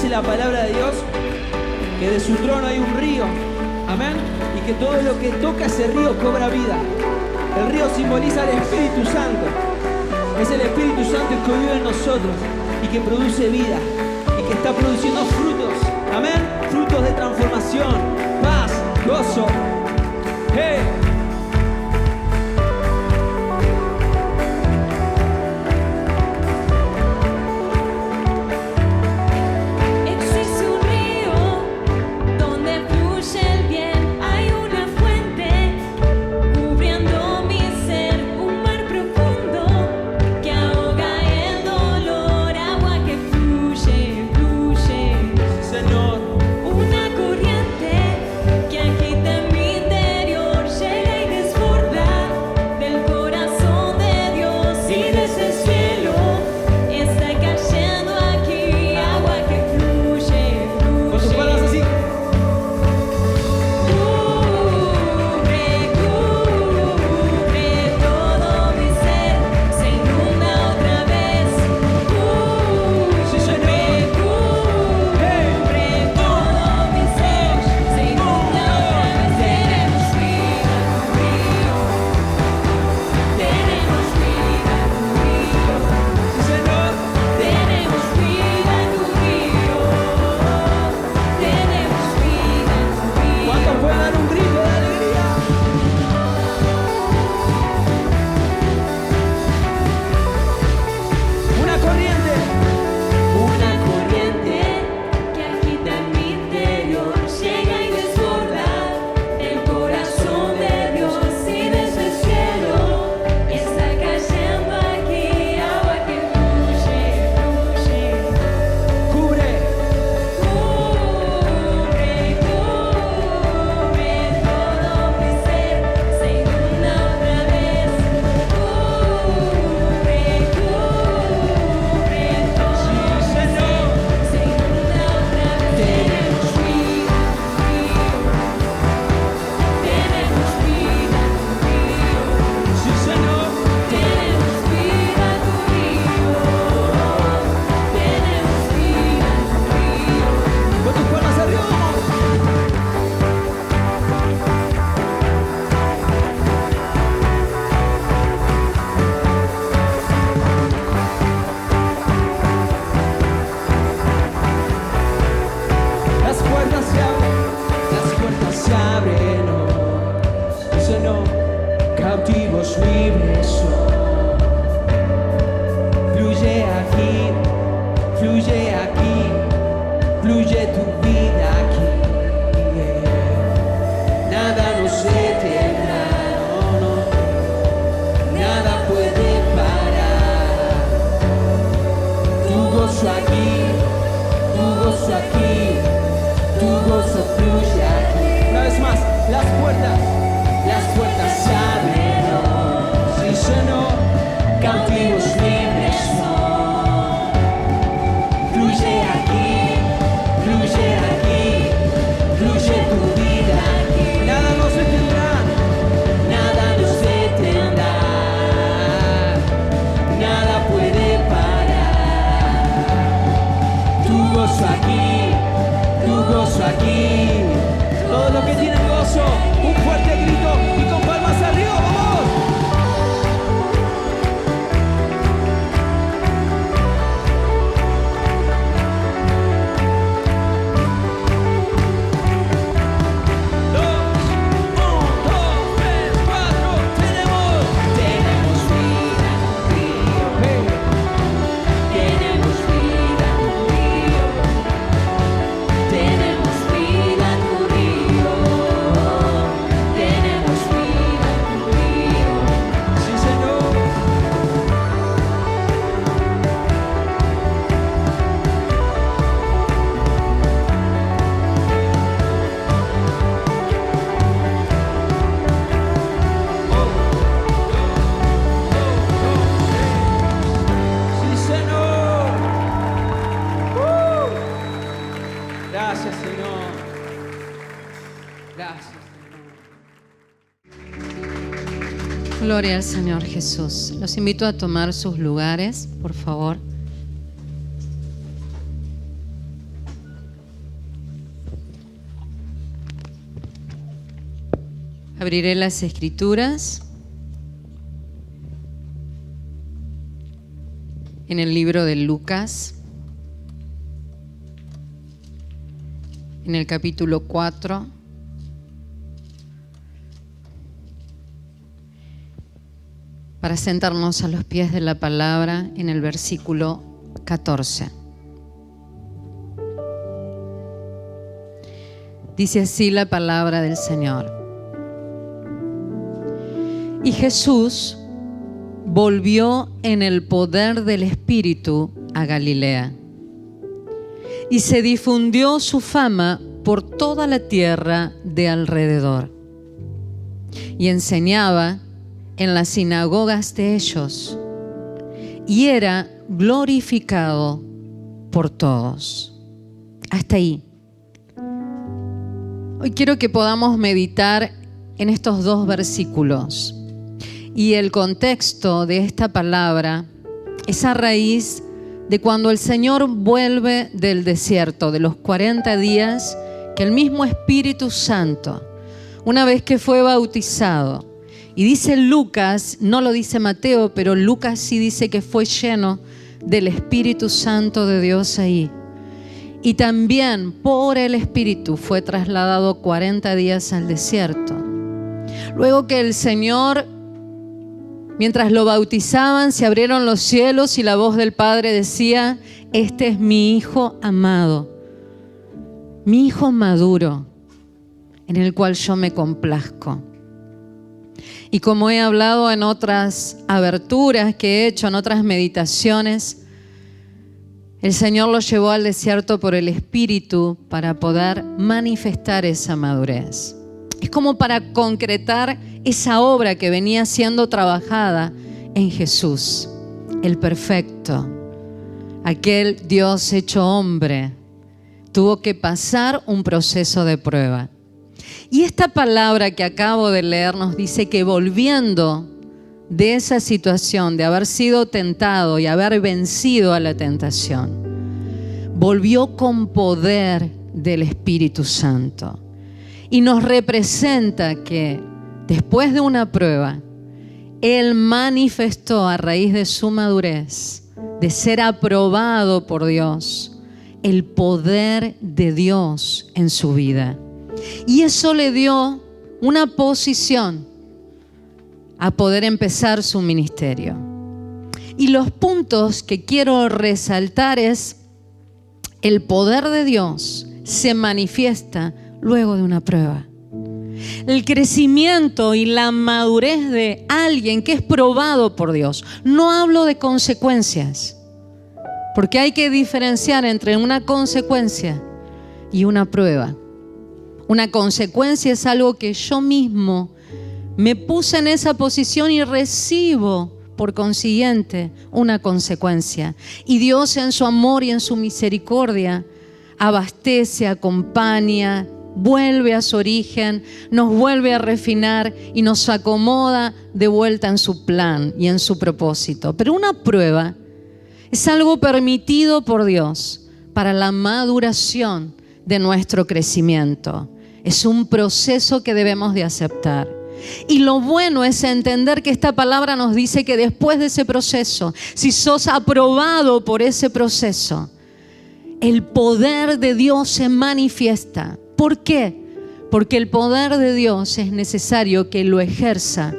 Dice la palabra de Dios que de su trono hay un río, amén, y que todo lo que toca ese río cobra vida. El río simboliza al Espíritu Santo. Es el Espíritu Santo que vive en nosotros y que produce vida y que está produciendo frutos, amén, frutos de transformación, paz, gozo. ¡Hey! Gloria al Señor Jesús. Los invito a tomar sus lugares, por favor. Abriré las Escrituras en el libro de Lucas, en el capítulo 4. Para sentarnos a los pies de la palabra en el versículo 14. Dice así la palabra del Señor. Y Jesús volvió en el poder del Espíritu a Galilea, y se difundió su fama por toda la tierra de alrededor, y enseñaba en las sinagogas de ellos, y era glorificado por todos. Hasta ahí. Hoy quiero que podamos meditar en estos dos versículos. Y el contexto de esta palabra es a raíz de cuando el Señor vuelve del desierto, de los 40 días que el mismo Espíritu Santo, una vez que fue bautizado, y dice Lucas, no lo dice Mateo, pero Lucas sí dice que fue lleno del Espíritu Santo de Dios ahí. Y también por el Espíritu fue trasladado 40 días al desierto. Luego que el Señor, mientras lo bautizaban, se abrieron los cielos y la voz del Padre decía: este es mi Hijo amado, mi Hijo maduro, en el cual yo me complazco. Y como he hablado en otras aberturas que he hecho, en otras meditaciones, el Señor lo llevó al desierto por el Espíritu para poder manifestar esa madurez. Es como para concretar esa obra que venía siendo trabajada en Jesús, el perfecto, aquel Dios hecho hombre, tuvo que pasar un proceso de prueba. Y esta palabra que acabo de leer nos dice que volviendo de esa situación de haber sido tentado y haber vencido a la tentación, volvió con poder del Espíritu Santo. Y nos representa que después de una prueba, Él manifestó a raíz de su madurez, de ser aprobado por Dios, el poder de Dios en su vida. Y eso le dio una posición a poder empezar su ministerio. Y los puntos que quiero resaltar es: el poder de Dios se manifiesta luego de una prueba. El crecimiento y la madurez de alguien que es probado por Dios. No hablo de consecuencias, porque hay que diferenciar entre una consecuencia y una prueba. Una consecuencia es algo que yo mismo me puse en esa posición y recibo, por consiguiente, una consecuencia. Y Dios, en su amor y en su misericordia, abastece, acompaña, vuelve a su origen, nos vuelve a refinar y nos acomoda de vuelta en su plan y en su propósito. Pero una prueba es algo permitido por Dios para la maduración de nuestro crecimiento. Es un proceso que debemos de aceptar. Y lo bueno es entender que esta palabra nos dice que después de ese proceso, si sos aprobado por ese proceso, el poder de Dios se manifiesta. ¿Por qué? Porque el poder de Dios es necesario que lo ejerza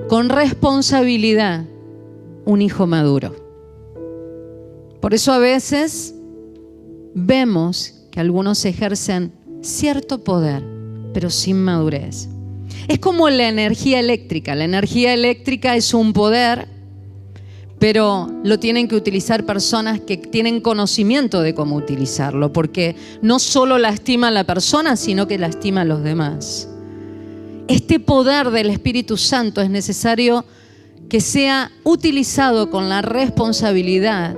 con responsabilidad un hijo maduro. Por eso a veces vemos que algunos ejercen cierto poder, pero sin madurez. Es como la energía eléctrica. La energía eléctrica es un poder, pero lo tienen que utilizar personas que tienen conocimiento de cómo utilizarlo, porque no solo lastima a la persona, sino que lastima a los demás. Este poder del Espíritu Santo es necesario que sea utilizado con la responsabilidad,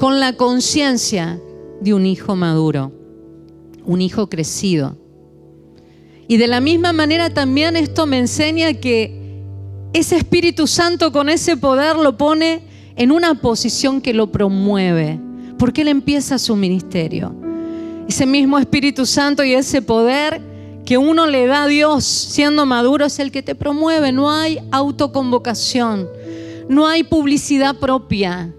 con la conciencia de un hijo maduro, un hijo crecido. Y de la misma manera también esto me enseña que ese Espíritu Santo con ese poder lo pone en una posición que lo promueve, porque Él empieza su ministerio. Ese mismo Espíritu Santo y ese poder que uno le da a Dios siendo maduro es el que te promueve. No hay autoconvocación, no hay publicidad propia,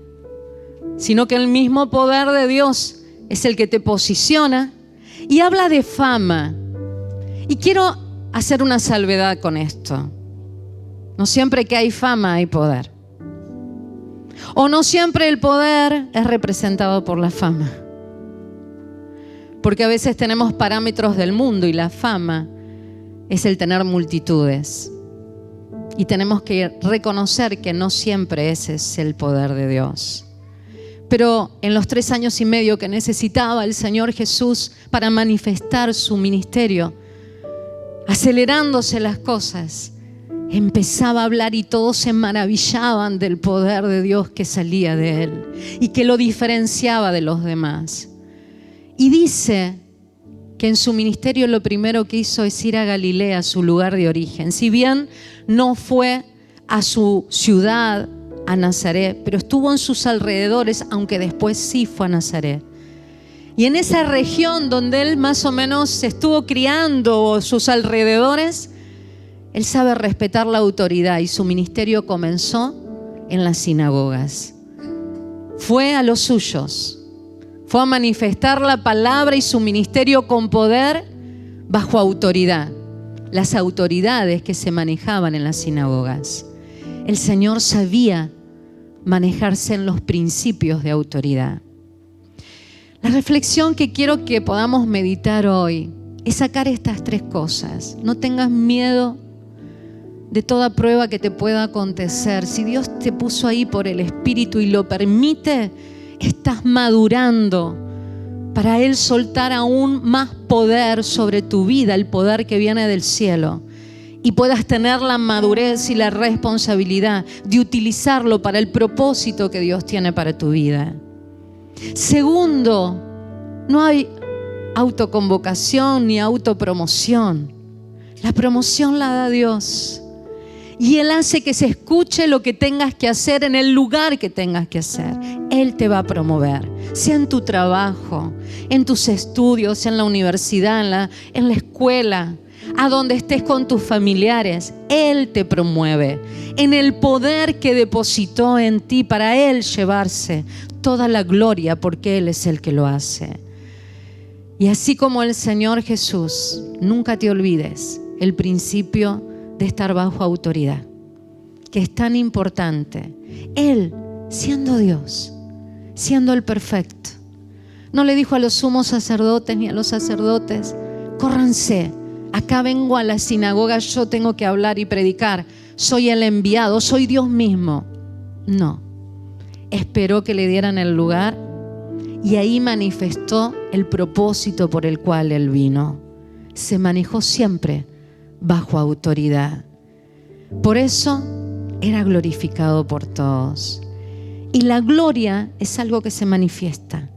sino que el mismo poder de Dios es el que te posiciona. Y habla de fama. Y quiero hacer una salvedad con esto. No siempre que hay fama hay poder. O no siempre el poder es representado por la fama. Porque a veces tenemos parámetros del mundo y la fama es el tener multitudes. Y tenemos que reconocer que no siempre ese es el poder de Dios. Pero en los 3 años y medio que necesitaba el Señor Jesús para manifestar su ministerio, acelerándose las cosas, empezaba a hablar y todos se maravillaban del poder de Dios que salía de él y que lo diferenciaba de los demás. Y dice que en su ministerio lo primero que hizo es ir a Galilea, su lugar de origen. Si bien no fue a su ciudad, a Nazaret, pero estuvo en sus alrededores, aunque después sí fue a Nazaret. Y en esa región donde él más o menos se estuvo criando, sus alrededores, él sabe respetar la autoridad y su ministerio comenzó en las sinagogas. Fue a los suyos, fue a manifestar la palabra y su ministerio con poder bajo autoridad. Las autoridades que se manejaban en las sinagogas. El Señor sabía manejarse en los principios de autoridad. La reflexión que quiero que podamos meditar hoy es sacar estas 3 cosas. No tengas miedo de toda prueba que te pueda acontecer. Si Dios te puso ahí por el Espíritu y lo permite, estás madurando para Él soltar aún más poder sobre tu vida, el poder que viene del cielo. Y puedas tener la madurez y la responsabilidad de utilizarlo para el propósito que Dios tiene para tu vida. Segundo, no hay autoconvocación ni autopromoción. La promoción la da Dios. Y Él hace que se escuche lo que tengas que hacer en el lugar que tengas que hacer. Él te va a promover, sea en tu trabajo, en tus estudios, en la universidad, en la escuela, a donde estés con tus familiares. Él te promueve en el poder que depositó en ti para Él llevarse toda la gloria, porque Él es el que lo hace. Y así como el Señor Jesús, nunca te olvides el principio de estar bajo autoridad, que es tan importante. Él, siendo Dios, siendo el perfecto, no le dijo a los sumos sacerdotes ni a los sacerdotes: córranse, acá vengo a la sinagoga, yo tengo que hablar y predicar, soy el enviado, soy Dios mismo. No, esperó que le dieran el lugar y ahí manifestó el propósito por el cual Él vino. Se manejó siempre bajo autoridad. Por eso era glorificado por todos. Y la gloria es algo que se manifiesta,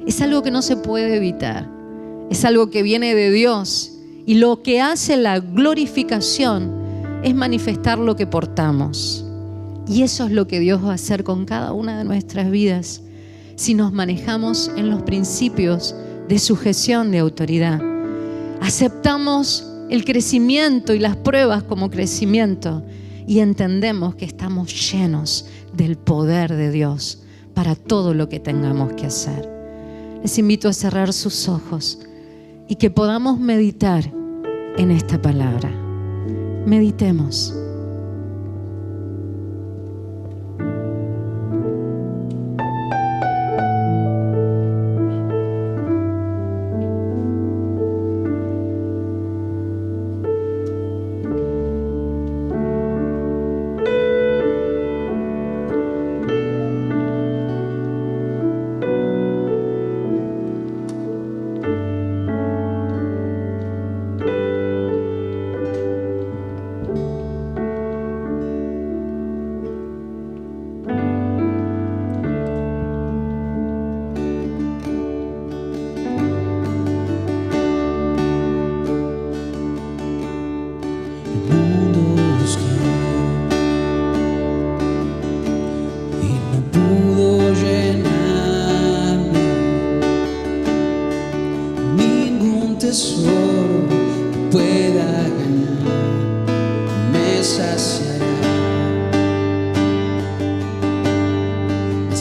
es algo que no se puede evitar, es algo que viene de Dios. Y lo que hace la glorificación es manifestar lo que portamos. Y eso es lo que Dios va a hacer con cada una de nuestras vidas si nos manejamos en los principios de sujeción de autoridad. Aceptamos el crecimiento y las pruebas como crecimiento y entendemos que estamos llenos del poder de Dios para todo lo que tengamos que hacer. Les invito a cerrar sus ojos y que podamos meditar en esta palabra. Meditemos.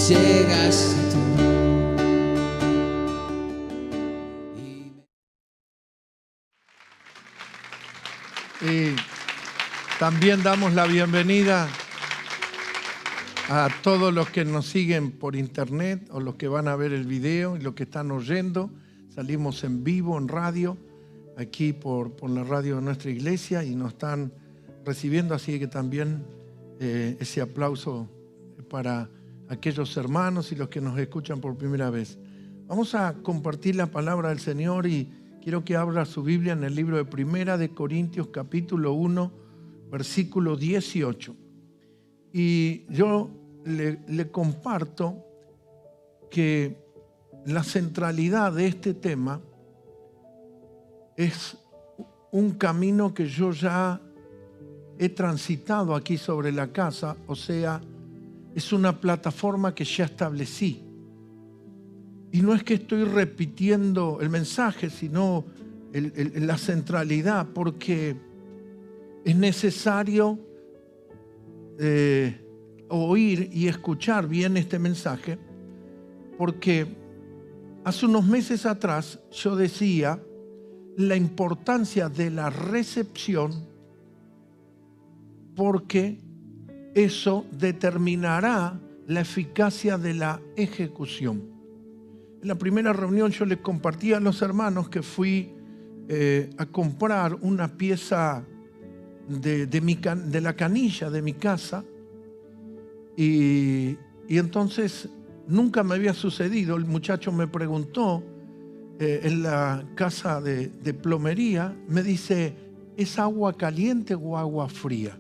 llegaste tú. Y también damos la bienvenida a todos los que nos siguen por internet o los que van a ver el video y los que están oyendo. Salimos en vivo, en radio, aquí por la radio de nuestra iglesia y nos están recibiendo, así que también ese aplauso para aquellos hermanos y los que nos escuchan por primera vez. Vamos a compartir la palabra del Señor y quiero que abra su Biblia en el libro de Primera de Corintios, capítulo 1, versículo 18. Y yo le comparto que la centralidad de este tema es un camino que yo ya he transitado aquí sobre la casa, o sea, es una plataforma que ya establecí. Y no es que estoy repitiendo el mensaje, sino la centralidad, porque es necesario oír y escuchar bien este mensaje, porque hace unos meses atrás yo decía la importancia de la recepción, porque eso determinará la eficacia de la ejecución. En la primera reunión yo les compartí a los hermanos que fui a comprar una pieza de la canilla de mi casa y entonces nunca me había sucedido. El muchacho me preguntó en la casa de plomería, me dice, ¿es agua caliente o agua fría?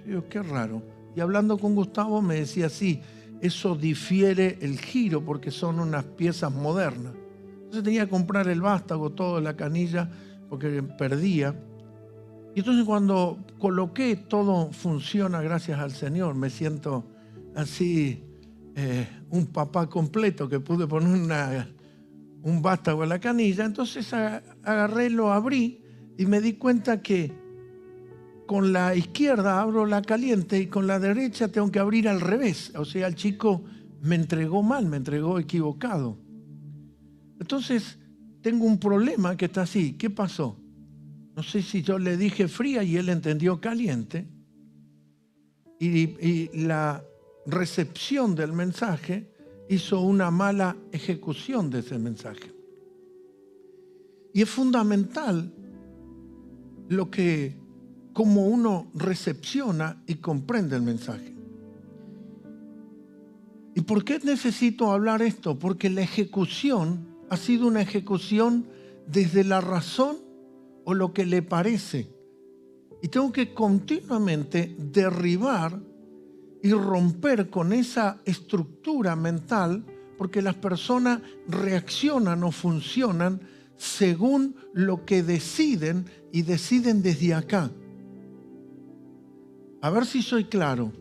Yo digo, qué raro. Y hablando con Gustavo me decía, sí, eso difiere el giro porque son unas piezas modernas. Entonces tenía que comprar el vástago, todo, la canilla, porque perdía. Y entonces cuando coloqué, todo funciona gracias al Señor. Me siento así, un papá completo que pude poner un vástago en la canilla. Entonces agarré, lo abrí y me di cuenta que con la izquierda abro la caliente y con la derecha tengo que abrir al revés. O sea, el chico me entregó mal, me entregó equivocado. Entonces, tengo un problema que está así. ¿Qué pasó? No sé si yo le dije fría y él entendió caliente. Y la recepción del mensaje hizo una mala ejecución de ese mensaje. Y es fundamental cómo uno recepciona y comprende el mensaje. ¿Y por qué necesito hablar esto? Porque la ejecución ha sido una ejecución desde la razón o lo que le parece. Y tengo que continuamente derribar y romper con esa estructura mental, porque las personas reaccionan o funcionan según lo que deciden y deciden desde acá. A ver si soy claro.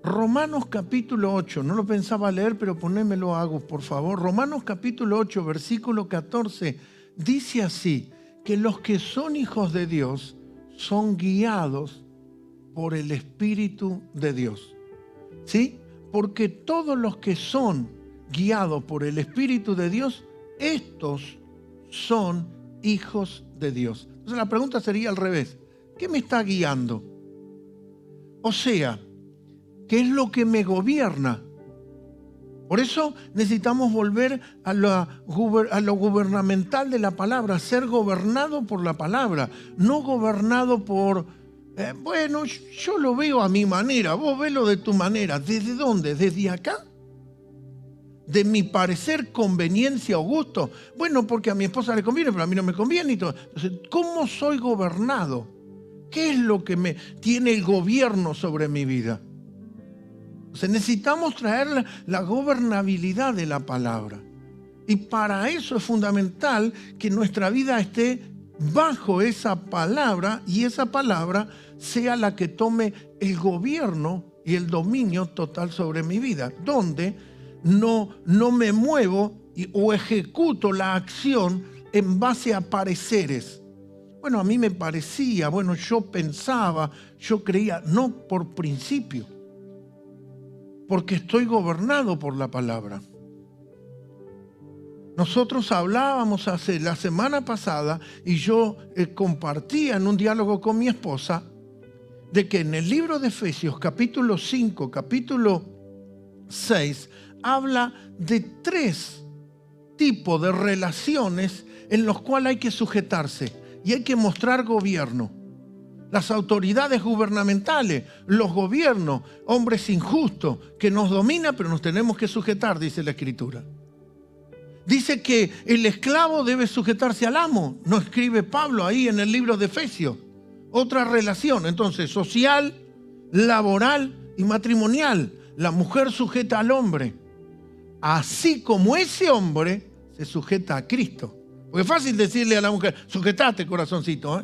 Romanos capítulo 8, no lo pensaba leer, pero ponémelo, Agus, por favor. Romanos capítulo 8, versículo 14, dice así, que los que son hijos de Dios son guiados por el Espíritu de Dios. ¿Sí? Porque todos los que son guiados por el Espíritu de Dios, estos son hijos de Dios. Entonces la pregunta sería al revés. ¿Qué me está guiando? O sea, ¿qué es lo que me gobierna? Por eso necesitamos volver a lo gubernamental de la palabra, ser gobernado por la palabra, no gobernado por, bueno, yo lo veo a mi manera, vos velo de tu manera. ¿Desde dónde? ¿Desde acá? ¿De mi parecer, conveniencia o gusto? Bueno, porque a mi esposa le conviene, pero a mí no me conviene y todo. Entonces, ¿cómo soy gobernado? ¿Qué es lo que me tiene el gobierno sobre mi vida? O sea, necesitamos traer la gobernabilidad de la palabra. Y para eso es fundamental que nuestra vida esté bajo esa palabra y esa palabra sea la que tome el gobierno y el dominio total sobre mi vida, donde no me muevo o ejecuto la acción en base a pareceres. Bueno, a mí me parecía, bueno, yo pensaba, yo creía, no por principio. porque estoy gobernado por la palabra. Nosotros hablábamos la semana pasada y yo compartía en un diálogo con mi esposa de que en el libro de Efesios, capítulo 5, capítulo 6, habla de 3 tipos de relaciones en los cuales hay que sujetarse y hay que mostrar gobierno. Las autoridades gubernamentales, los gobiernos, hombres injustos que nos dominan, pero nos tenemos que sujetar, dice la Escritura. Dice que el esclavo debe sujetarse al amo, no escribe Pablo ahí en el libro de Efesios. Otra relación, entonces, social, laboral y matrimonial. La mujer sujeta al hombre, así como ese hombre se sujeta a Cristo. Porque es fácil decirle a la mujer, sujetate, corazoncito, ¿eh?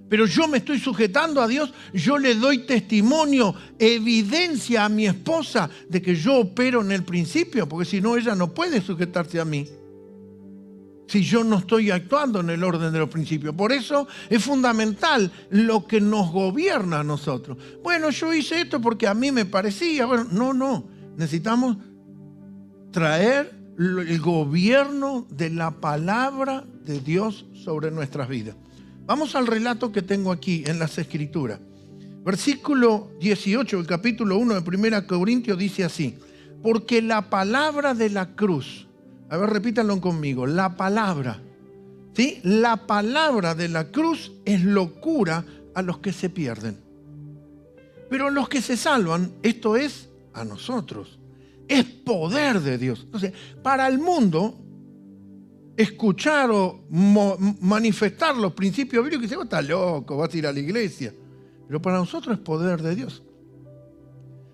Pero yo me estoy sujetando a Dios, yo le doy testimonio, evidencia a mi esposa de que yo opero en el principio, porque si no, ella no puede sujetarse a mí si yo no estoy actuando en el orden de los principios. Por eso es fundamental lo que nos gobierna a nosotros. Bueno, yo hice esto porque a mí me parecía. Bueno, no. Necesitamos traer el gobierno de la palabra de Dios sobre nuestras vidas. Vamos al relato que tengo aquí en las Escrituras. Versículo 18 del capítulo 1 de 1 Corintios dice así: porque la palabra de la cruz, a ver, repítanlo conmigo, la palabra, ¿sí? La palabra de la cruz es locura a los que se pierden. Pero a los que se salvan, esto es a nosotros, es poder de Dios. Entonces, para el mundo, escuchar o manifestar los principios bíblicos, dice, vos estás loco, vas a ir a la iglesia. Pero para nosotros es poder de Dios.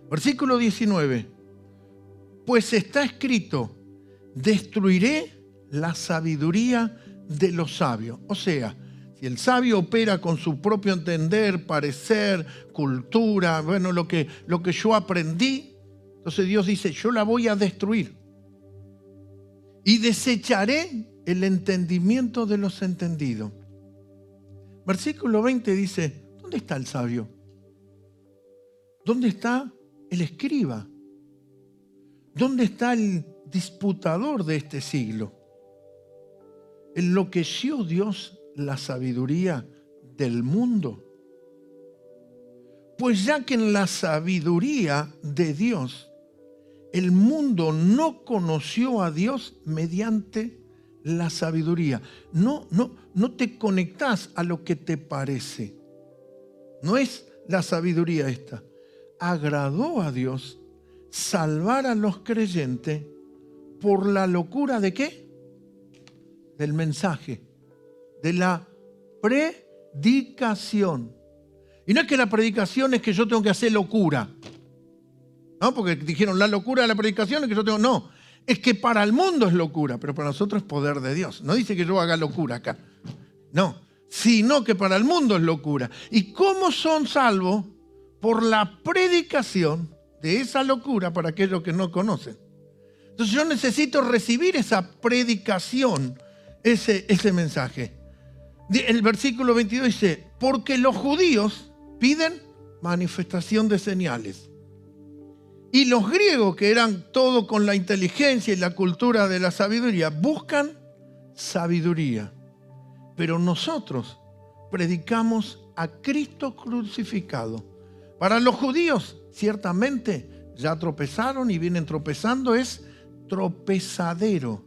Versículo 19. Pues está escrito, destruiré la sabiduría de los sabios. O sea, si el sabio opera con su propio entender, parecer, cultura, bueno, lo que yo aprendí, entonces Dios dice, yo la voy a destruir. Y desecharé el entendimiento de los entendidos. Versículo 20 dice, ¿dónde está el sabio? ¿Dónde está el escriba? ¿Dónde está el disputador de este siglo? ¿Enloqueció Dios la sabiduría del mundo? Pues ya que en la sabiduría de Dios el mundo no conoció a Dios mediante la sabiduría. No te conectás a lo que te parece. No es la sabiduría esta. Agradó a Dios salvar a los creyentes por la locura ¿de qué? Del mensaje, de la predicación. Y no es que la predicación es que yo tengo que hacer locura. No, porque dijeron la locura de la predicación es que yo tengo... No, es que para el mundo es locura, pero para nosotros es poder de Dios. No dice que yo haga locura acá. No, sino que para el mundo es locura. ¿Y cómo son salvos? Por la predicación de esa locura para aquellos que no conocen. Entonces yo necesito recibir esa predicación, ese mensaje. El versículo 22 dice, porque los judíos piden manifestación de señales. Y los griegos, que eran todo con la inteligencia y la cultura de la sabiduría, buscan sabiduría. Pero nosotros predicamos a Cristo crucificado. Para los judíos, ciertamente, ya tropezaron y vienen tropezando, es tropezadero.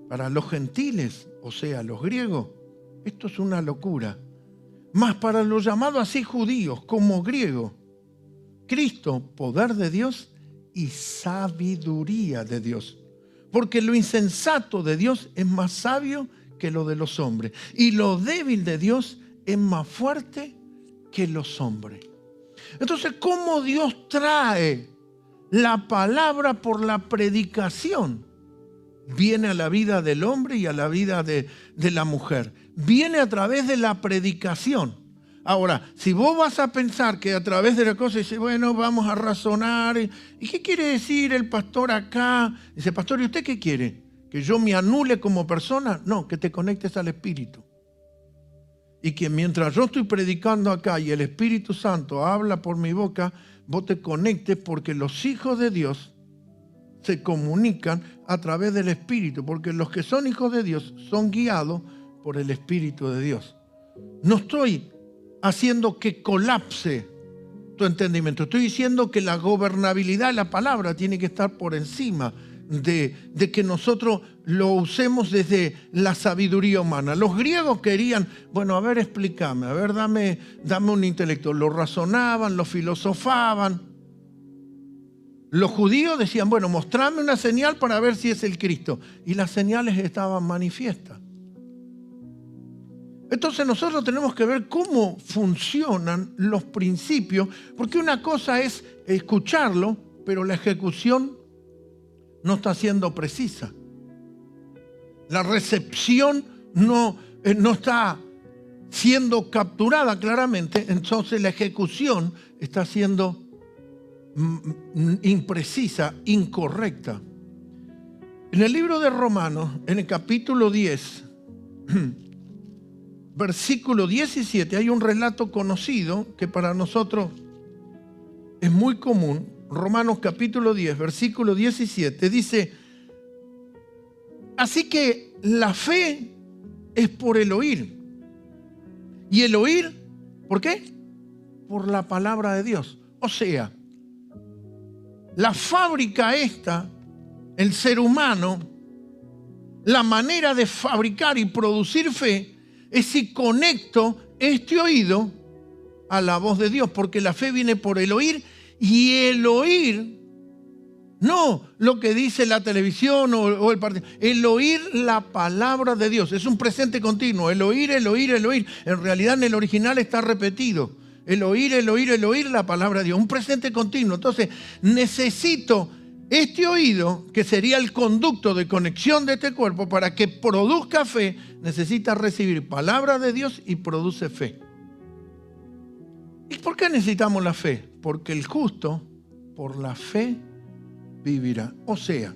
Para los gentiles, o sea, los griegos, esto es una locura. Mas para los llamados así judíos como griegos, Cristo, poder de Dios y sabiduría de Dios. Porque lo insensato de Dios es más sabio que lo de los hombres. Y lo débil de Dios es más fuerte que los hombres. Entonces, ¿cómo Dios trae la palabra por la predicación? Viene a la vida del hombre y a la vida de la mujer. Viene a través de la predicación. Ahora, si vos vas a pensar que a través de la cosa, dice, bueno, vamos a razonar. ¿Y qué quiere decir el pastor acá? Dice, pastor, ¿y usted qué quiere? ¿Que yo me anule como persona? No, que te conectes al Espíritu. Y que mientras yo estoy predicando acá y el Espíritu Santo habla por mi boca, vos te conectes, porque los hijos de Dios se comunican a través del Espíritu, porque los que son hijos de Dios son guiados por el Espíritu de Dios. No estoy haciendo que colapse tu entendimiento, estoy diciendo que la gobernabilidad de la palabra tiene que estar por encima de que nosotros lo usemos desde la sabiduría humana. Los griegos querían, bueno, a ver, explícame, a ver, dame un intelecto. Lo razonaban, lo filosofaban. Los judíos decían, bueno, mostrame una señal para ver si es el Cristo. Y las señales estaban manifiestas. Entonces nosotros tenemos que ver cómo funcionan los principios, porque una cosa es escucharlo, pero la ejecución no está siendo precisa. La recepción no está siendo capturada claramente, entonces la ejecución está siendo imprecisa, incorrecta. En el libro de Romanos, en el capítulo 10, versículo 17, hay un relato conocido que para nosotros es muy común. Romanos capítulo 10, versículo 17, dice: así que la fe es por el oír. ¿Y el oír? ¿Por qué? Por la palabra de Dios. O sea, la fábrica esta, el ser humano, la manera de fabricar y producir fe es si conecto este oído a la voz de Dios, porque la fe viene por el oír, y el oír, no lo que dice la televisión o el partido, el oír la palabra de Dios. Es un presente continuo, el oír, el oír, el oír. En realidad en el original está repetido. El oír, el oír, el oír la palabra de Dios. Un presente continuo. Entonces necesito este oído, que sería el conducto de conexión de este cuerpo, para que produzca fe. Necesita recibir palabra de Dios y produce fe. ¿Y por qué necesitamos la fe? Porque el justo por la fe vivirá. O sea,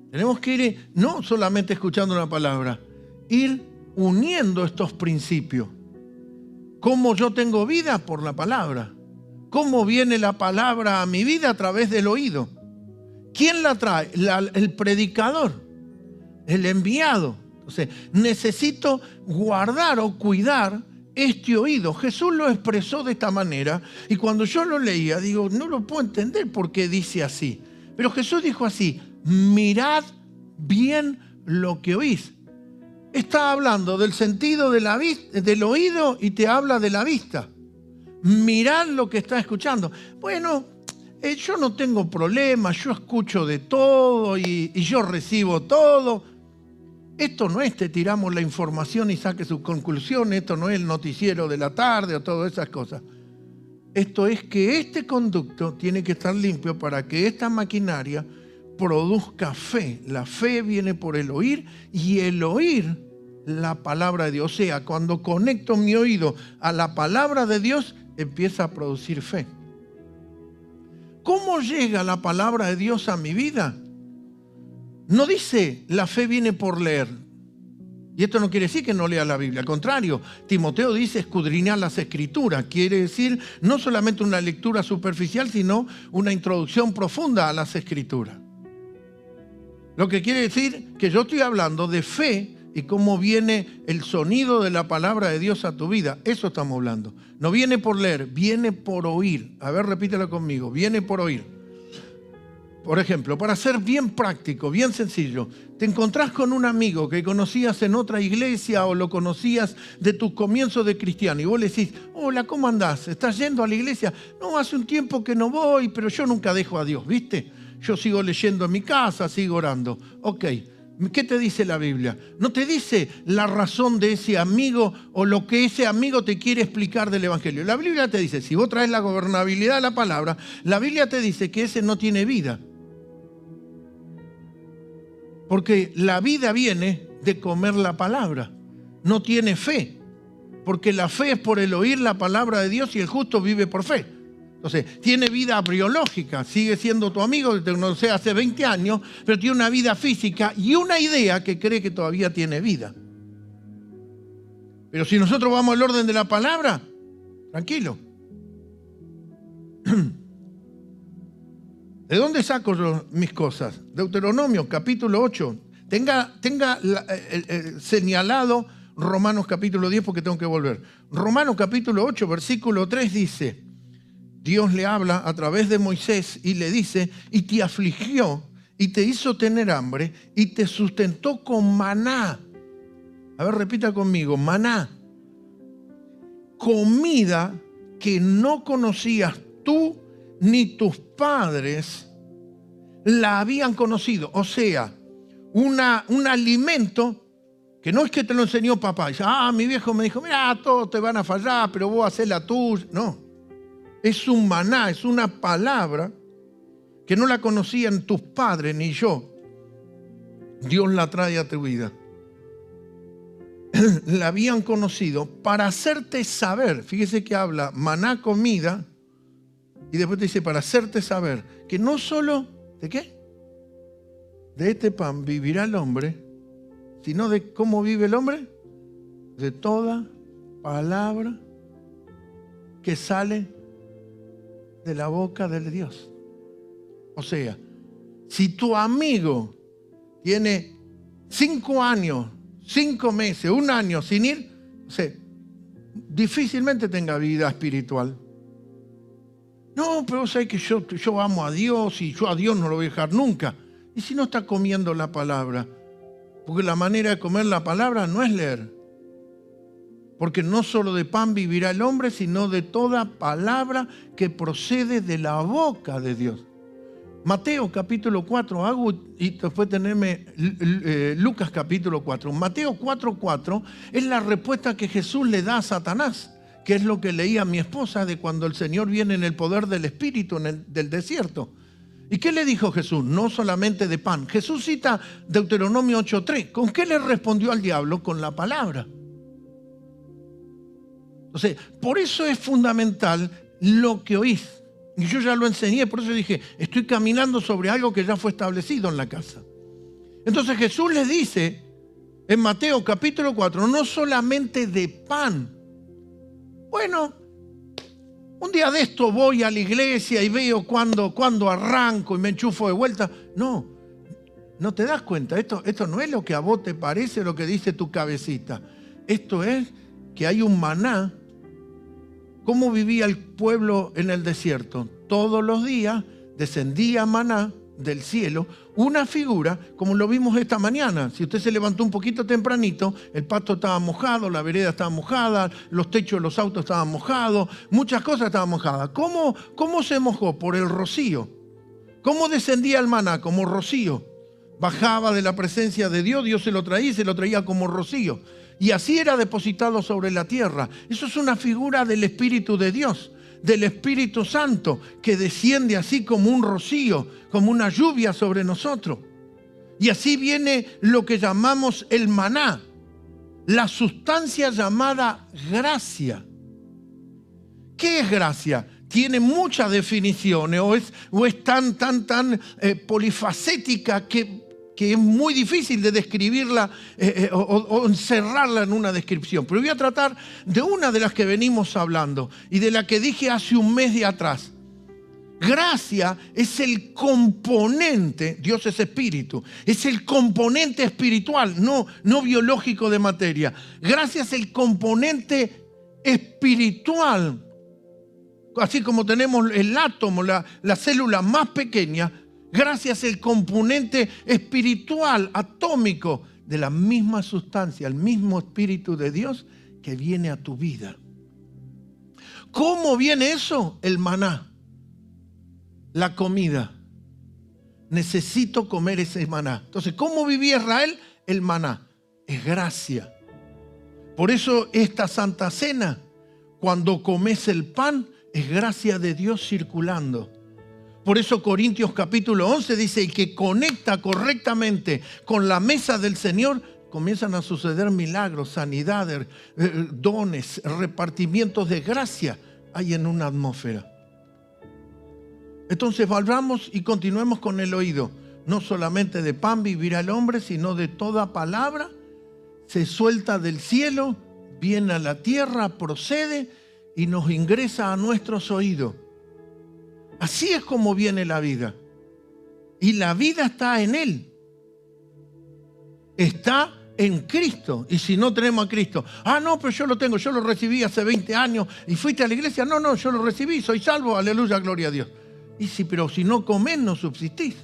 tenemos que ir no solamente escuchando una palabra, ir uniendo estos principios. ¿Cómo yo tengo vida? Por la palabra. ¿Cómo viene la palabra a mi vida? A través del oído. ¿Quién la trae? El predicador, el enviado. Entonces, necesito guardar o cuidar este oído. Jesús lo expresó de esta manera, y cuando yo lo leía, digo, no lo puedo entender por qué dice así. Pero Jesús dijo así: mirad bien lo que oís. Está hablando del sentido de del oído, y te habla de la vista. Mirad lo que está escuchando. Bueno, yo no tengo problema, yo escucho de todo y yo recibo todo. Esto no es te tiramos la información y saque sus conclusiones, esto no es el noticiero de la tarde o todas esas cosas. Esto es que este conducto tiene que estar limpio para que esta maquinaria produzca fe. La fe viene por el oír, y el oír la palabra de Dios. O sea, cuando conecto mi oído a la palabra de Dios, empieza a producir fe. ¿Cómo llega la palabra de Dios a mi vida? No dice la fe viene por leer. Y esto no quiere decir que no lea la Biblia. Al contrario, Timoteo dice escudriñar las Escrituras. Quiere decir no solamente una lectura superficial, sino una introducción profunda a las Escrituras. Lo que quiere decir que yo estoy hablando de fe y cómo viene el sonido de la palabra de Dios a tu vida. Eso estamos hablando. No viene por leer, viene por oír. A ver, repítelo conmigo. Viene por oír. Por ejemplo, para ser bien práctico, bien sencillo, te encontrás con un amigo que conocías en otra iglesia o lo conocías de tus comienzos de cristiano, y vos le decís: hola, ¿cómo andás? ¿Estás yendo a la iglesia? No, hace un tiempo que no voy, pero yo nunca dejo a Dios, ¿viste? Yo sigo leyendo en mi casa, sigo orando. Ok, ¿qué te dice la Biblia? No te dice la razón de ese amigo o lo que ese amigo te quiere explicar del Evangelio. La Biblia te dice, si vos traes la gobernabilidad de la palabra, la Biblia te dice que ese no tiene vida. Porque la vida viene de comer la palabra. No tiene fe. Porque la fe es por el oír la palabra de Dios, y el justo vive por fe. Entonces, tiene vida biológica. Sigue siendo tu amigo, no sé, hace 20 años, pero tiene una vida física y una idea que cree que todavía tiene vida. Pero si nosotros vamos al orden de la palabra, tranquilo. ¿De dónde saco yo mis cosas? Deuteronomio, capítulo 8. Tenga señalado Romanos capítulo 10 porque tengo que volver. Romanos capítulo 8, versículo 3 dice, Dios le habla a través de Moisés y le dice, y te afligió y te hizo tener hambre y te sustentó con maná. A ver, repita conmigo, maná. Comida que no conocías tú ni tus padres la habían conocido. O sea, un alimento que no es que te lo enseñó papá. Dice, mi viejo me dijo, mira, todos te van a fallar, pero vos hacés la tuya. No, es un maná, es una palabra que no la conocían tus padres ni yo. Dios la trae a tu vida. La habían conocido para hacerte saber. Fíjese que habla maná, comida, y después te dice para hacerte saber que no solo, ¿de qué? De este pan vivirá el hombre, sino de cómo vive el hombre, de toda palabra que sale de la boca de Dios. O sea, si tu amigo tiene 5 años, 5 meses, 1 año sin ir, o sea, difícilmente tenga vida espiritual. No, pero sabes que yo amo a Dios y yo a Dios no lo voy a dejar nunca. ¿Y si no está comiendo la palabra? Porque la manera de comer la palabra no es leer. Porque no solo de pan vivirá el hombre, sino de toda palabra que procede de la boca de Dios. Mateo capítulo 4, y después tenerme Lucas capítulo 4. Mateo 4:4 es la respuesta que Jesús le da a Satanás, que es lo que leía mi esposa de cuando el Señor viene en el poder del Espíritu del desierto. ¿Y qué le dijo Jesús? No solamente de pan. Jesús cita Deuteronomio 8:3. ¿Con qué le respondió al diablo? Con la palabra. Entonces, por eso es fundamental lo que oís. Y yo ya lo enseñé, por eso dije, estoy caminando sobre algo que ya fue establecido en la casa. Entonces Jesús les dice en Mateo capítulo 4, no solamente de pan. Bueno, un día de esto voy a la iglesia y veo cuando arranco y me enchufo de vuelta. No, no te das cuenta. Esto no es lo que a vos te parece, lo que dice tu cabecita. Esto es que hay un maná. ¿Cómo vivía el pueblo en el desierto? Todos los días descendía maná del cielo, una figura como lo vimos esta mañana. Si usted se levantó un poquito tempranito, el pasto estaba mojado, la vereda estaba mojada, los techos de los autos estaban mojados, muchas cosas estaban mojadas. ¿Cómo se mojó? Por el rocío. ¿Cómo descendía el maná? Como rocío. Bajaba de la presencia de Dios, Dios se lo traía y se lo traía como rocío. Y así era depositado sobre la tierra. Eso es una figura del Espíritu de Dios, del Espíritu Santo, que desciende así como un rocío, como una lluvia sobre nosotros. Y así viene lo que llamamos el maná, la sustancia llamada gracia. ¿Qué es gracia? Tiene muchas definiciones o es tan polifacética que es muy difícil de describirla o encerrarla en una descripción. Pero voy a tratar de una de las que venimos hablando y de la que dije hace un mes de atrás. Gracia es el componente, Dios es espíritu, es el componente espiritual, no biológico de materia. Gracia es el componente espiritual. Así como tenemos el átomo, la célula más pequeña, gracia es el componente espiritual, atómico, de la misma sustancia, el mismo Espíritu de Dios que viene a tu vida. ¿Cómo viene eso? El maná, la comida. Necesito comer ese maná. Entonces, ¿cómo vivía Israel? El maná. Es gracia. Por eso esta Santa Cena, cuando comes el pan, es gracia de Dios circulando. Por eso Corintios capítulo 11 dice, y que conecta correctamente con la mesa del Señor, comienzan a suceder milagros, sanidades, dones, repartimientos de gracia hay en una atmósfera. Entonces volvamos y continuemos con el oído. No solamente de pan vivirá el hombre, sino de toda palabra se suelta del cielo, viene a la tierra, procede y nos ingresa a nuestros oídos. Así es como viene la vida. Y la vida está en Él. Está en Cristo. Y si no tenemos a Cristo, no, pero yo lo tengo, yo lo recibí hace 20 años y fuiste a la iglesia. No, yo lo recibí, soy salvo, aleluya, gloria a Dios. Y sí, pero si no comés, no subsistís.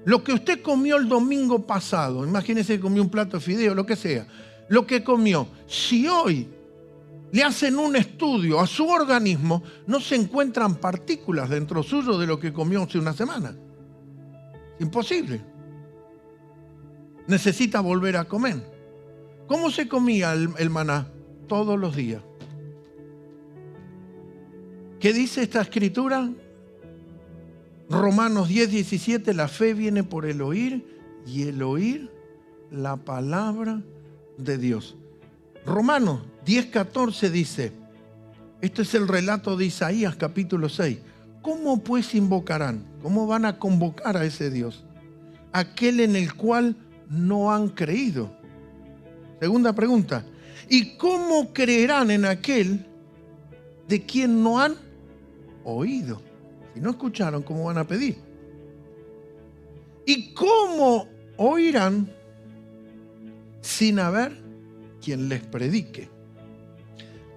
Lo que usted comió el domingo pasado, imagínese que comió un plato de fideo, lo que sea, lo que comió, si hoy le hacen un estudio a su organismo, no se encuentran partículas dentro suyo de lo que comió hace una semana. Imposible. Necesita volver a comer. ¿Cómo se comía el maná? Todos los días. ¿Qué dice esta escritura? Romanos 10:17, la fe viene por el oír y el oír la palabra de Dios. Romanos 10:14 dice, esto es el relato de Isaías capítulo 6. ¿Cómo pues invocarán? ¿Cómo van a convocar a ese Dios? Aquel en el cual no han creído. Segunda pregunta. ¿Y cómo creerán en aquel de quien no han oído? Si no escucharon, ¿cómo van a pedir? ¿Y cómo oirán sin haber quien les predique?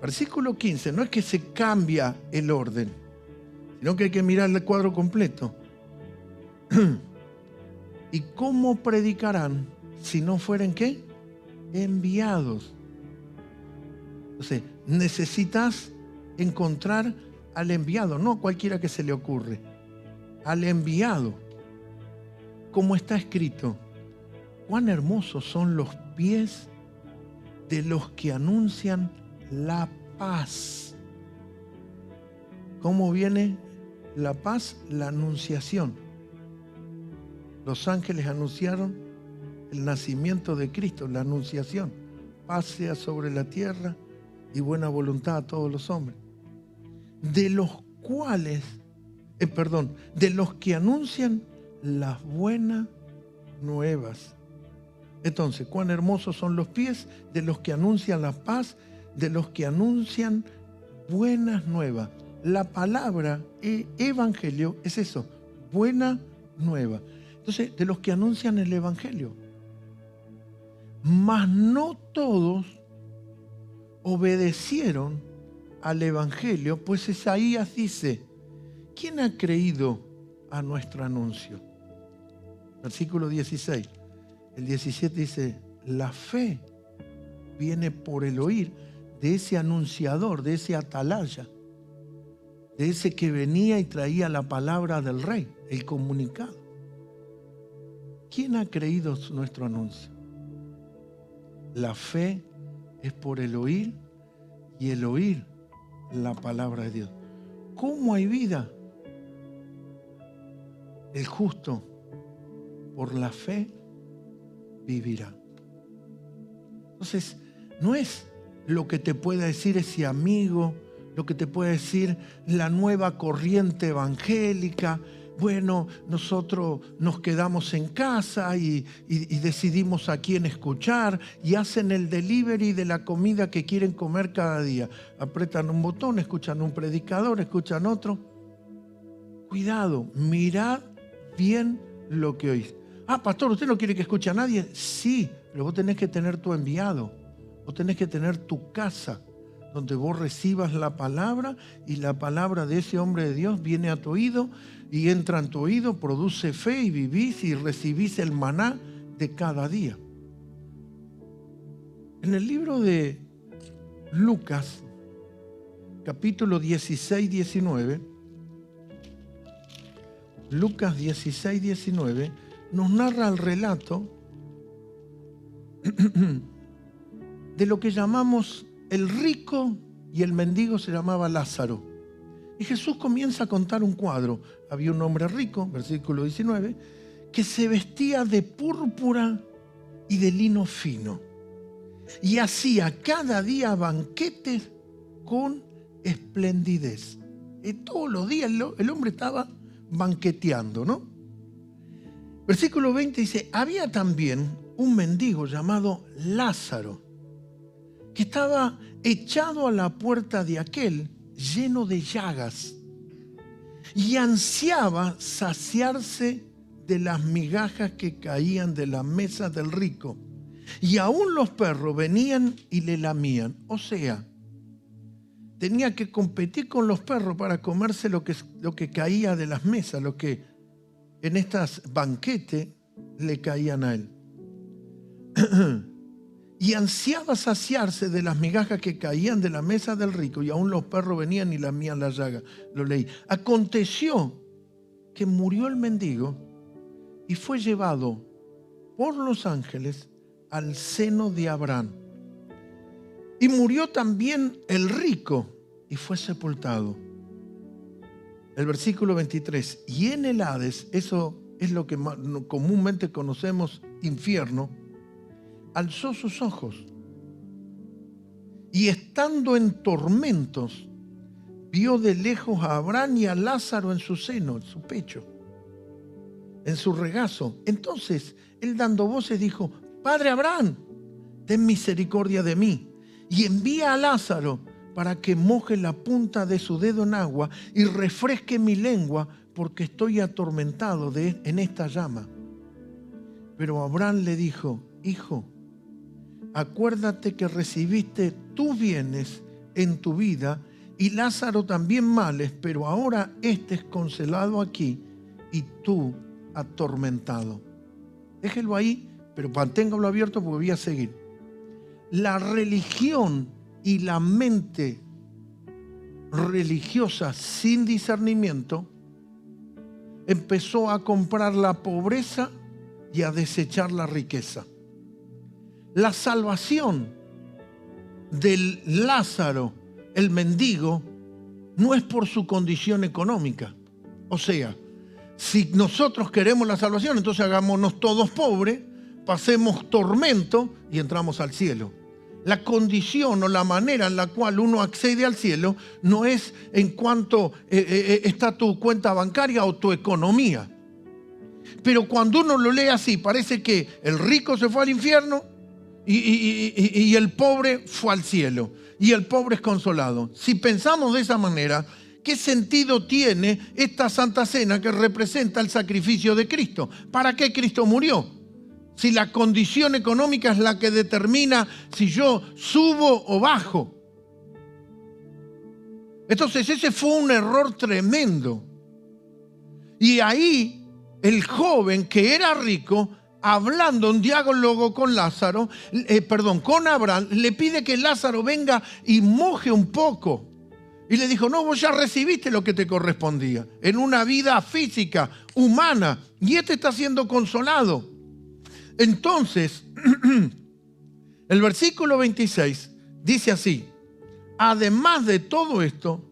Versículo 15, no es que se cambia el orden, sino que hay que mirar el cuadro completo. ¿Y cómo predicarán si no fueren qué? Enviados. Entonces, necesitas encontrar al enviado, no a cualquiera que se le ocurre, al enviado. Como está escrito, cuán hermosos son los pies de los que anuncian la paz. ¿Cómo viene la paz? La anunciación. Los ángeles anunciaron el nacimiento de Cristo, la anunciación. Paz sea sobre la tierra y buena voluntad a todos los hombres. De los cuales, de los que anuncian las buenas nuevas. Entonces, cuán hermosos son los pies de los que anuncian la paz, de los que anuncian buenas nuevas. La palabra evangelio es eso, buena nueva. Entonces, de los que anuncian el evangelio. Mas no todos obedecieron al evangelio, pues Isaías dice, ¿quién ha creído a nuestro anuncio? Versículo 16. El 17 dice, la fe viene por el oír de ese anunciador, de ese atalaya, de ese que venía y traía la palabra del rey, el comunicado. ¿Quién ha creído nuestro anuncio? La fe es por el oír y el oír la palabra de Dios. ¿Cómo hay vida? El justo por la fe vivirá. Entonces, no es lo que te pueda decir ese amigo, lo que te puede decir la nueva corriente evangélica. Bueno, nosotros nos quedamos en casa y decidimos a quién escuchar y hacen el delivery de la comida que quieren comer cada día. Apretan un botón, escuchan un predicador, escuchan otro. Cuidado, mirad bien lo que oís. Pastor, ¿usted no quiere que escuche a nadie? Sí, pero vos tenés que tener tu enviado. Vos tenés que tener tu casa donde vos recibas la palabra y la palabra de ese hombre de Dios viene a tu oído y entra en tu oído, produce fe y vivís y recibís el maná de cada día. En el libro de Lucas, capítulo 16-19, Lucas 16-19, nos narra el relato de lo que llamamos el rico y el mendigo. Se llamaba Lázaro. Y Jesús comienza a contar un cuadro. Había un hombre rico, versículo 19, que se vestía de púrpura y de lino fino. Y hacía cada día banquetes con esplendidez. Y todos los días el hombre estaba banqueteando, ¿no? Versículo 20 dice, había también un mendigo llamado Lázaro, que estaba echado a la puerta de aquel lleno de llagas y ansiaba saciarse de las migajas que caían de la mesa del rico. Y aún los perros venían y le lamían. O sea, tenía que competir con los perros para comerse lo que caía de las mesas, lo que en estas banquetes le caían a él. Y ansiaba saciarse de las migajas que caían de la mesa del rico, y aún los perros venían y lamían la llaga. Lo leí. Aconteció que murió el mendigo y fue llevado por los ángeles al seno de Abraham. Y murió también el rico y fue sepultado. El versículo 23. Y en el Hades, eso es lo que comúnmente conocemos, infierno, alzó sus ojos y estando en tormentos, vio de lejos a Abraham y a Lázaro en su seno, en su pecho, en su regazo. Entonces él, dando voces, dijo: Padre Abraham, ten misericordia de mí y envía a Lázaro para que moje la punta de su dedo en agua y refresque mi lengua, porque estoy atormentado en esta llama. Pero Abraham le dijo: Hijo, acuérdate que recibiste tus bienes en tu vida y Lázaro también males, pero ahora este es consolado aquí y tú atormentado. Déjelo ahí, pero manténgalo abierto porque voy a seguir. La religión y la mente religiosa sin discernimiento empezó a comprar la pobreza y a desechar la riqueza. La salvación del Lázaro, el mendigo, no es por su condición económica. O sea, si nosotros queremos la salvación, entonces hagámonos todos pobres, pasemos tormento y entramos al cielo. La condición o la manera en la cual uno accede al cielo no es en cuanto está tu cuenta bancaria o tu economía. Pero cuando uno lo lee así, parece que el rico se fue al infierno y el pobre fue al cielo. Y el pobre es consolado. Si pensamos de esa manera, ¿qué sentido tiene esta Santa Cena que representa el sacrificio de Cristo? ¿Para qué Cristo murió? Si la condición económica es la que determina si yo subo o bajo. Entonces ese fue un error tremendo. Y ahí el joven que era rico, hablando un diálogo con Lázaro, con Abraham, le pide que Lázaro venga y moje un poco. Y le dijo: no, vos ya recibiste lo que te correspondía en una vida física, humana, y este está siendo consolado. Entonces, el versículo 26 dice así: además de todo esto,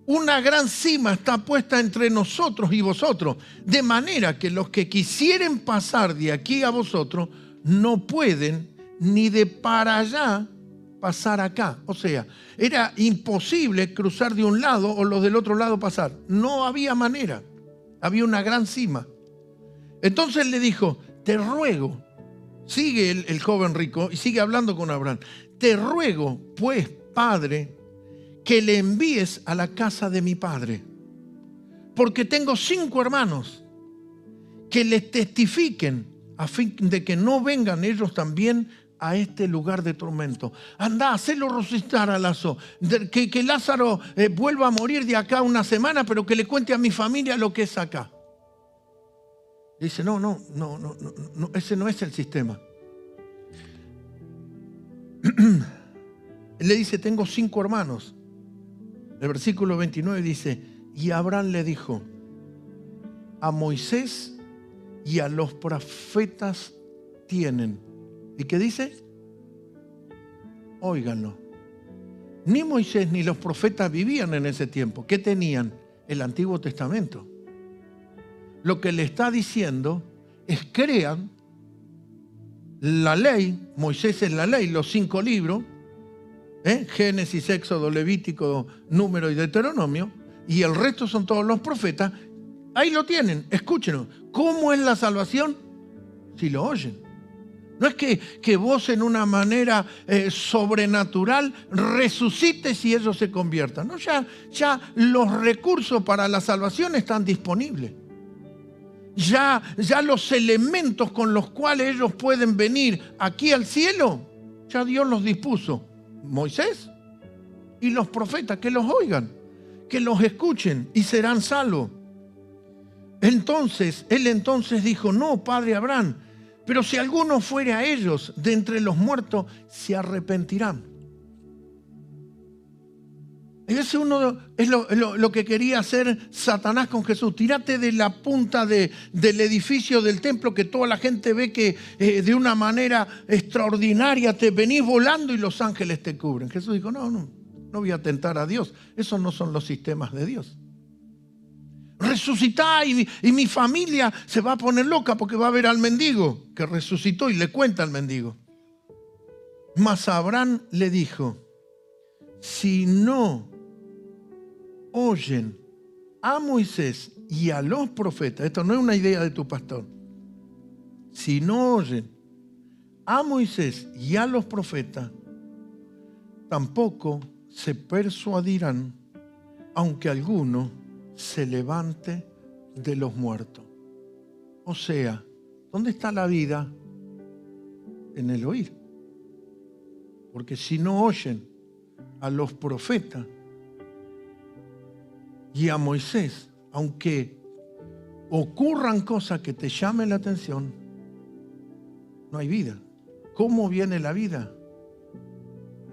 una gran cima está puesta entre nosotros y vosotros, de manera que los que quisieren pasar de aquí a vosotros no pueden, ni de para allá pasar acá. O sea, era imposible cruzar de un lado o los del otro lado pasar. No había manera. Había una gran cima. Entonces le dijo: te ruego, sigue el joven rico y sigue hablando con Abraham, te ruego pues, Padre, que le envíes a la casa de mi padre, porque tengo 5 hermanos, que les testifiquen a fin de que no vengan ellos también a este lugar de tormento. Anda, hacelo resucitar a Lázaro, que Lázaro vuelva a morir de acá una semana, pero que le cuente a mi familia lo que es acá. Dice: no, ese no es el sistema. Él le dice: tengo 5 hermanos. El versículo 29 dice: y Abraham le dijo: a Moisés y a los profetas tienen. ¿Y qué dice? Óiganlo. Ni Moisés ni los profetas vivían en ese tiempo. ¿Qué tenían? El Antiguo Testamento. Lo que le está diciendo es: crean la ley. Moisés es la ley, los 5 libros, Génesis, Éxodo, Levítico, Número y Deuteronomio, y el resto son todos los profetas. Ahí lo tienen, escúchenlo. ¿Cómo es la salvación? Si lo oyen. No es que vos en una manera sobrenatural resucites y ellos se conviertan. No, ya los recursos para la salvación están disponibles. Ya los elementos con los cuales ellos pueden venir aquí al cielo, ya Dios los dispuso. Moisés y los profetas, que los oigan, que los escuchen y serán salvos. Entonces, él dijo, no, padre Abraham, pero si alguno fuere a ellos de entre los muertos, se arrepentirán. Ese es lo que quería hacer Satanás con Jesús. Tírate de la punta del edificio del templo que toda la gente ve que de una manera extraordinaria te venís volando y los ángeles te cubren. Jesús dijo, no voy a tentar a Dios. Esos no son los sistemas de Dios. Resucitá y mi familia se va a poner loca porque va a ver al mendigo que resucitó y le cuenta al mendigo. Mas Abraham le dijo, si no oyen a Moisés y a los profetas, esto no es una idea de tu pastor, si no oyen a Moisés y a los profetas, tampoco se persuadirán, aunque alguno se levante de los muertos. O sea, ¿dónde está la vida? En el oír. Porque si no oyen a los profetas y a Moisés, aunque ocurran cosas que te llamen la atención, no hay vida. ¿Cómo viene la vida?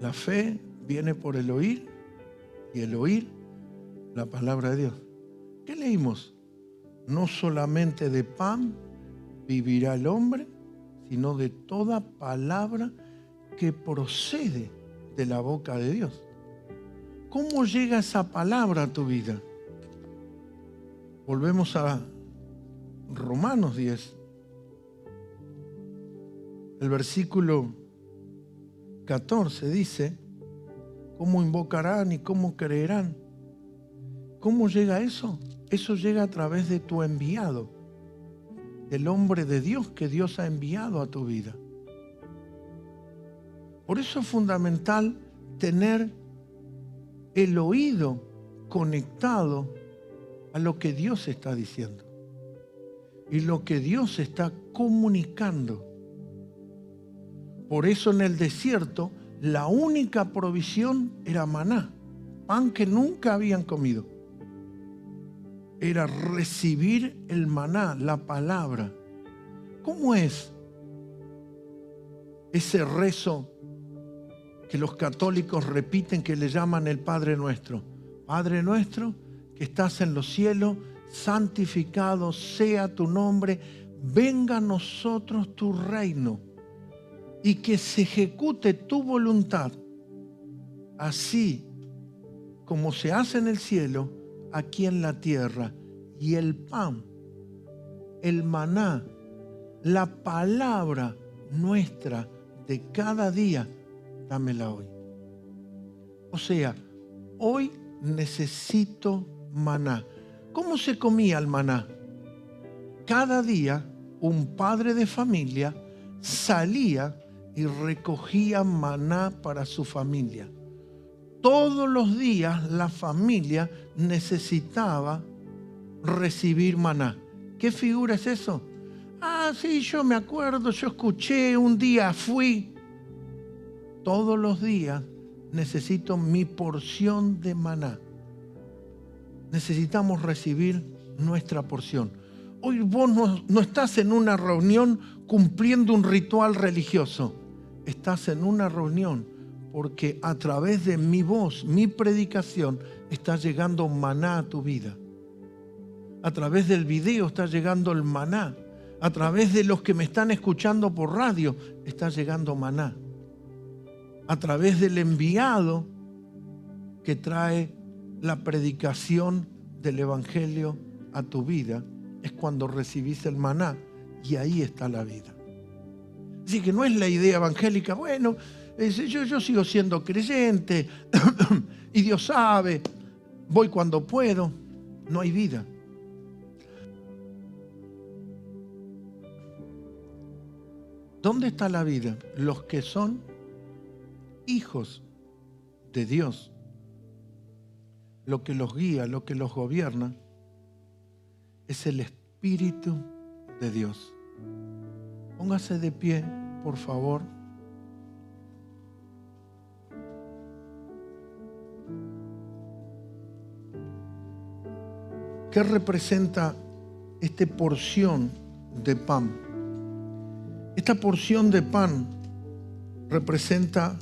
La fe viene por el oír y el oír la palabra de Dios. ¿Qué leímos? No solamente de pan vivirá el hombre, sino de toda palabra que procede de la boca de Dios. ¿Cómo llega esa palabra a tu vida? Volvemos a Romanos 10. El versículo 14 dice, ¿cómo invocarán y cómo creerán? ¿Cómo llega eso? Eso llega a través de tu enviado, del hombre de Dios que Dios ha enviado a tu vida. Por eso es fundamental tener el oído conectado a lo que Dios está diciendo y lo que Dios está comunicando. Por eso en el desierto la única provisión era maná, pan que nunca habían comido. Era recibir el maná, la palabra. ¿Cómo es ese rezo que los católicos repiten que le llaman el Padre Nuestro? Padre nuestro que estás en los cielos, santificado sea tu nombre, venga a nosotros tu reino y que se ejecute tu voluntad, así como se hace en el cielo, aquí en la tierra. Y el pan, el maná, la palabra nuestra de cada día, dámela hoy. O sea, hoy necesito maná. ¿Cómo se comía el maná? Cada día un padre de familia salía y recogía maná para su familia. Todos los días la familia necesitaba recibir maná. ¿Qué figura es eso? Ah, sí, yo me acuerdo, yo escuché, un día fui. Todos los días necesito mi porción de maná. Necesitamos recibir nuestra porción. Hoy vos no estás en una reunión cumpliendo un ritual religioso. Estás en una reunión porque a través de mi voz, mi predicación, está llegando maná a tu vida. A través del video está llegando el maná. A través de los que me están escuchando por radio, está llegando maná. A través del enviado que trae la predicación del Evangelio a tu vida, es cuando recibís el maná y ahí está la vida. Así que no es la idea evangélica, bueno, yo sigo siendo creyente y Dios sabe, voy cuando puedo. No hay vida. ¿Dónde está la vida? Los que son hijos de Dios. Lo que los guía, lo que los gobierna, es el Espíritu de Dios. Póngase de pie, por favor. ¿Qué representa esta porción de pan? Esta porción de pan representa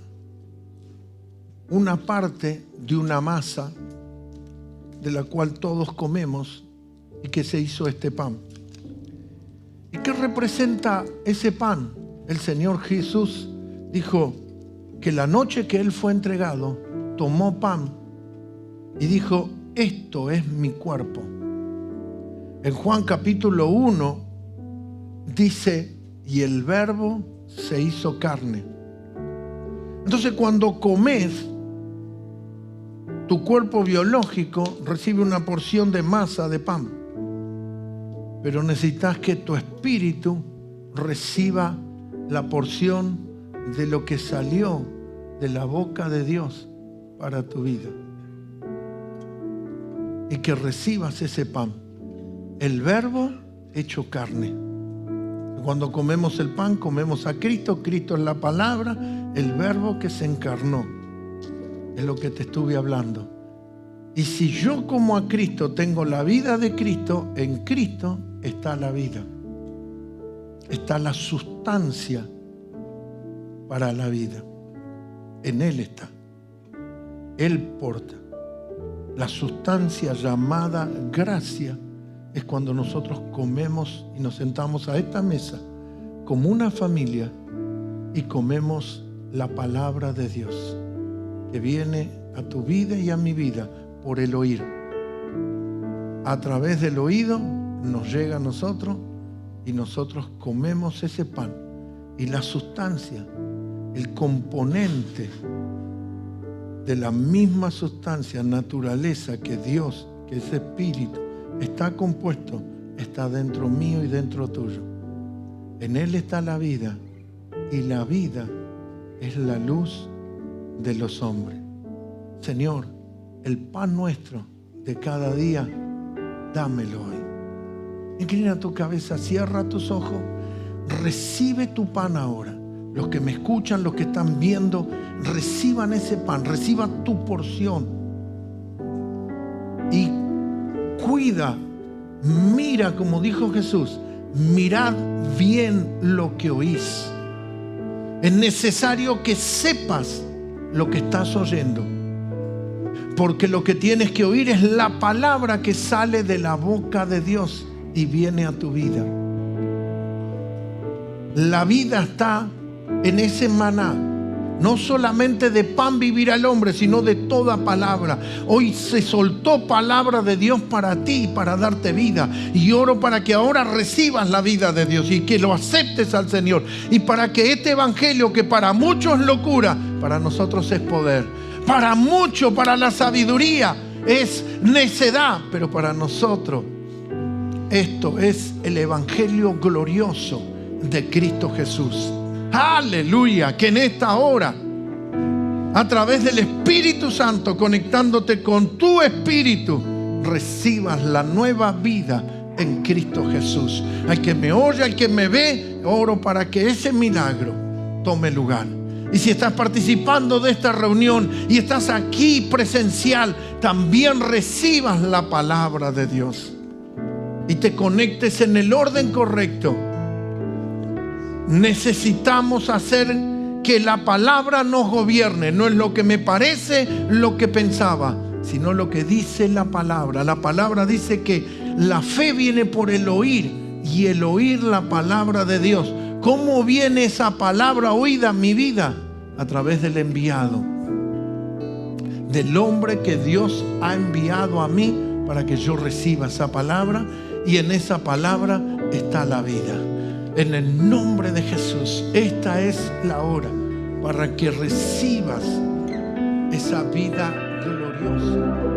una parte de una masa de la cual todos comemos y que se hizo este pan. ¿Y qué representa ese pan? El Señor Jesús dijo que la noche que Él fue entregado, tomó pan y dijo: esto es mi cuerpo. En Juan capítulo 1 dice: y el Verbo se hizo carne. Entonces, cuando comes, tu cuerpo biológico recibe una porción de masa de pan, pero necesitas que tu espíritu reciba la porción de lo que salió de la boca de Dios para tu vida, y que recibas ese pan, el Verbo hecho carne. Cuando comemos el pan, comemos a Cristo. Cristo es la palabra, el Verbo que se encarnó. Es lo que te estuve hablando. Y si yo como a Cristo tengo la vida de Cristo, en Cristo está la vida. Está la sustancia para la vida. En Él está. Él porta. La sustancia llamada gracia es cuando nosotros comemos y nos sentamos a esta mesa como una familia y comemos la palabra de Dios, que viene a tu vida y a mi vida por el oír. A través del oído nos llega a nosotros y nosotros comemos ese pan. Y la sustancia, el componente de la misma sustancia, naturaleza que Dios, que ese espíritu está compuesto, está dentro mío y dentro tuyo. En Él está la vida, y la vida es la luz de los hombres. Señor, el pan nuestro de cada día, dámelo hoy. Inclina tu cabeza, cierra tus ojos, recibe tu pan ahora. Los que me escuchan, los que están viendo, reciban ese pan, reciban tu porción. Y cuida, mira, como dijo Jesús, mirad bien lo que oís. Es necesario que sepas lo que estás oyendo, porque lo que tienes que oír es la palabra que sale de la boca de Dios y viene a tu vida. La vida está en ese maná. No solamente de pan vivirá el hombre, sino de toda palabra. Hoy se soltó palabra de Dios para ti, para darte vida. Y oro para que ahora recibas la vida de Dios y que lo aceptes al Señor. Y para que este evangelio, que para muchos es locura, para nosotros es poder. Para muchos, para la sabiduría, es necedad. Pero para nosotros, esto es el evangelio glorioso de Cristo Jesús. Aleluya, que en esta hora, a través del Espíritu Santo, conectándote con tu espíritu, recibas la nueva vida en Cristo Jesús. Al que me oye, al que me ve, oro para que ese milagro tome lugar. Y si estás participando de esta reunión y estás aquí presencial, también recibas la palabra de Dios y te conectes en el orden correcto. Necesitamos hacer que la palabra nos gobierne. No es lo que me parece, lo que pensaba, sino lo que dice la palabra. La palabra dice que la fe viene por el oír, y el oír la palabra de Dios. ¿Cómo viene esa palabra oída en mi vida? A través del enviado, del hombre que Dios ha enviado a mí para que yo reciba esa palabra, y en esa palabra está la vida. En el nombre de Jesús, esta es la hora para que recibas esa vida gloriosa.